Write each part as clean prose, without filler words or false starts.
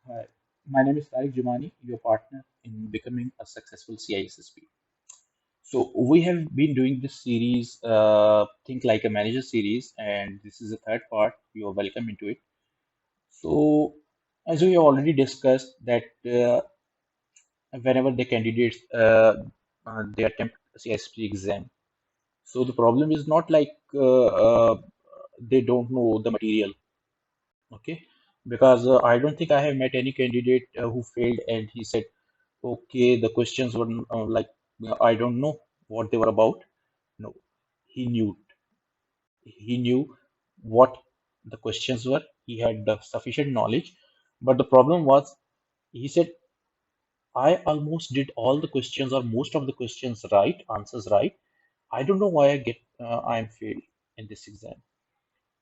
Hi, my name is Tariq Jumani, your partner in becoming a successful CISSP. So we have been doing this series, Think Like a Manager series, and this is the third part. You are welcome into it. So as we have already discussed that whenever the candidates they attempt CISSP exam, so the problem is not like they don't know the material, okay? Because I don't think I have met any candidate who failed and he said, okay, the questions were like, I don't know what they were about. No, he knew. He knew what the questions were. He had the sufficient knowledge. But the problem was, he said, I almost did all the questions or most of the questions right, answers right. I don't know why I am failed in this exam.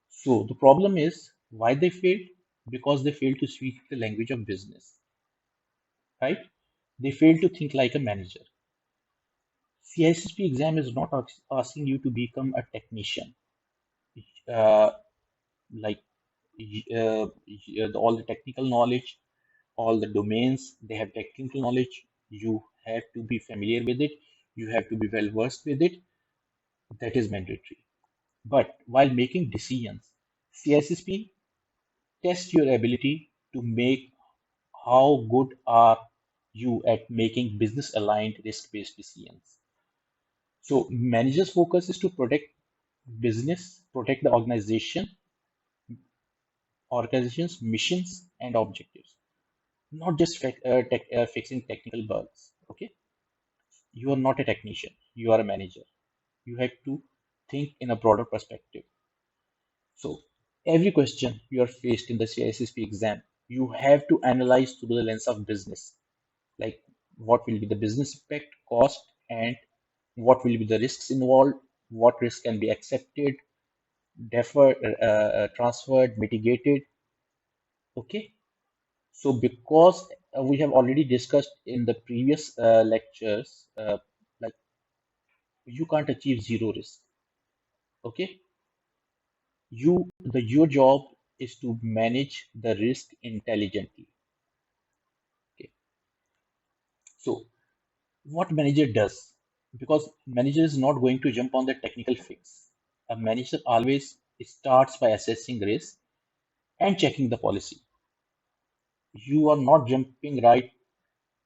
So the problem is why they failed? Because they failed to speak the language of business, right? They failed to think like a manager. CISSP exam is not asking you to become a technician. Uh, like all the technical knowledge, all the domains, they have technical knowledge. You have to be familiar with it. You have to be well versed with it. That is mandatory. But while making decisions, CISSP tests your ability to make how good are you at making business aligned risk based decisions. So managers focus is to protect business, protect the organization's missions and objectives, not just fixing technical bugs. Okay, you are not a technician, you are a manager. You have to think in a broader perspective. So every question you are faced in the CISSP exam, you have to analyze through the lens of business, like what will be the business impact, cost, and what will be the risks involved, what risk can be accepted, deferred, transferred, mitigated. Okay. So because we have already discussed in the previous lectures, like you can't achieve zero risk. Okay. Your job is to manage the risk intelligently. Okay. So what manager does? Because manager is not going to jump on the technical fix. A manager always starts by assessing risk and checking the policy. You are not jumping right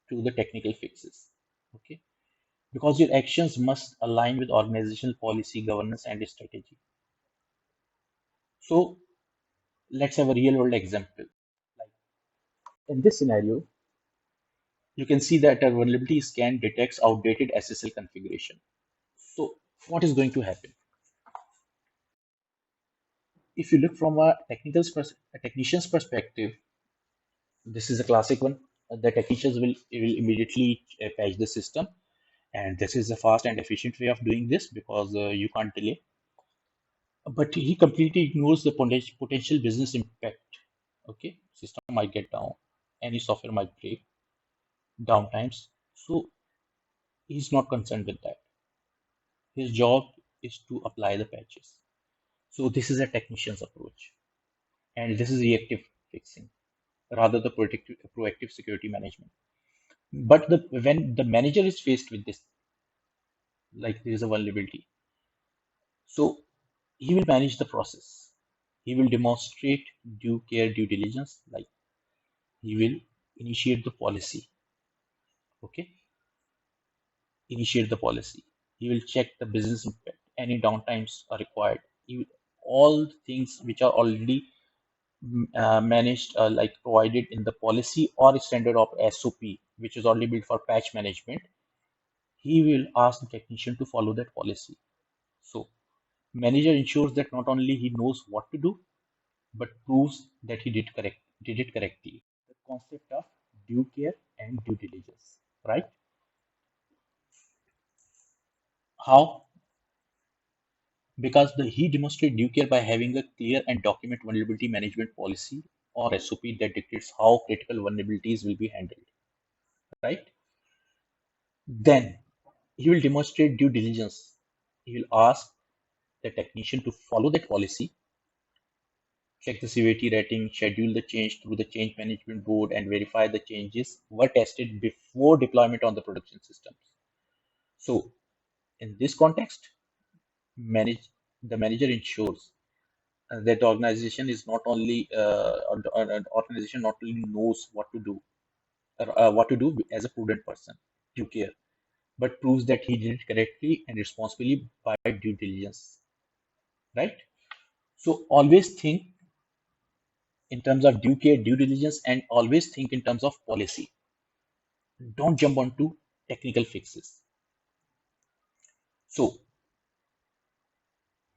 to the technical fixes. Okay, because your actions must align with organizational policy, governance, and strategy. So let's have a real world example. Like in this scenario, you can see that a vulnerability scan detects outdated SSL configuration. So what is going to happen? If you look from a technician's perspective, this is a classic one. The technicians will immediately patch the system, and this is a fast and efficient way of doing this because you can't delay. But he completely ignores the potential business impact. Okay, system might get down, any software might break, downtimes. So he's not concerned with that. His job is to apply the patches. So this is a technician's approach, and this is reactive fixing rather the proactive security management. But when the manager is faced with this, like there is a vulnerability, so he will manage the process. He will demonstrate due care, due diligence, like he will initiate the policy. Okay, initiate the policy. He will check the business impact. Any downtimes are required. He will, all things which are already managed, like provided in the policy or standard of SOP, which is already built for patch management. He will ask the technician to follow that policy. So manager ensures that not only he knows what to do, but proves that he did it correctly. The concept of due care and due diligence, right? How? Because he demonstrated due care by having a clear and document vulnerability management policy or SOP that dictates how critical vulnerabilities will be handled, right? Then he will demonstrate due diligence. He will ask the technician to follow that policy check the severity rating, schedule the change through the change management board, and verify the changes were tested before deployment on the production systems. So, in this context, manage the manager ensures that the organization is not only an organization not only knows what to do as a prudent person, due care, but proves that he did it correctly and responsibly by due diligence, right? So always think in terms of due care, due diligence, and always think in terms of policy. Don't jump onto technical fixes. So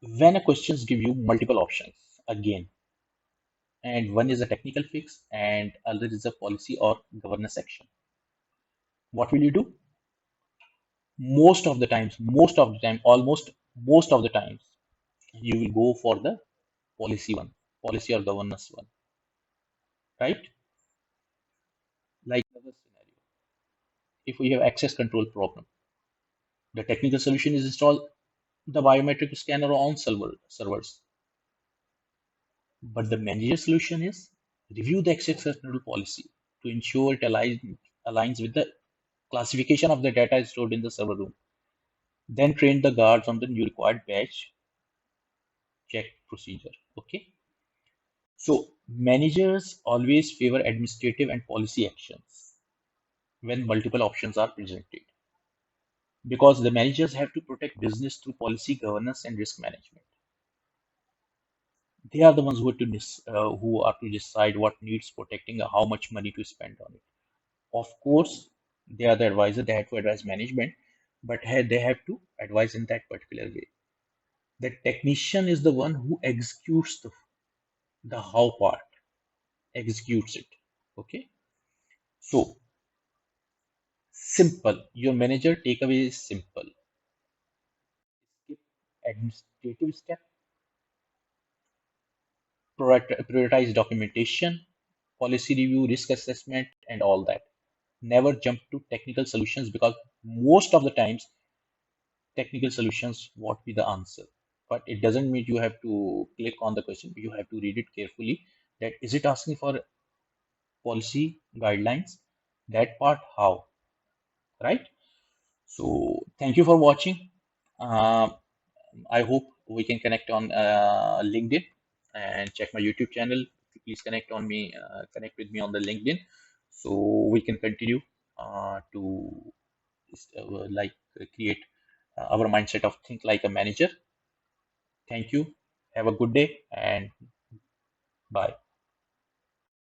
when a questions give you multiple options again, and one is a technical fix and other is a policy or governance action, what will you do? Most of the time, almost most of the times, you will go for the policy one, policy or governance one, right? Like other scenario, if we have access control problem, the technical solution is install the biometric scanner on servers, but the manager solution is review the access control policy to ensure it aligns with the classification of the data stored in the server room. Then train the guards on the new required batch check procedure. Okay. So managers always favor administrative and policy actions when multiple options are presented because the managers have to protect business through policy governance and risk management. They are the ones who are to decide what needs protecting and how much money to spend on it. Of course, they are the advisor. They have to advise management, but they have to advise in that particular way. The technician is the one who executes the how part, executes it. Okay, so simple. Your manager takeaway is simple. Skip administrative step, prioritize documentation, policy review, risk assessment, and all that. Never jump to technical solutions because most of the times technical solutions won't be the answer. But it doesn't mean you have to click on the question. You have to read it carefully. That is it asking for policy guidelines? That part how, right? So thank you for watching. Uh, I hope we can connect on LinkedIn and check my YouTube channel. Please connect with me on the LinkedIn, so we can continue to create our mindset of think like a manager. Thank you. Have a good day and bye.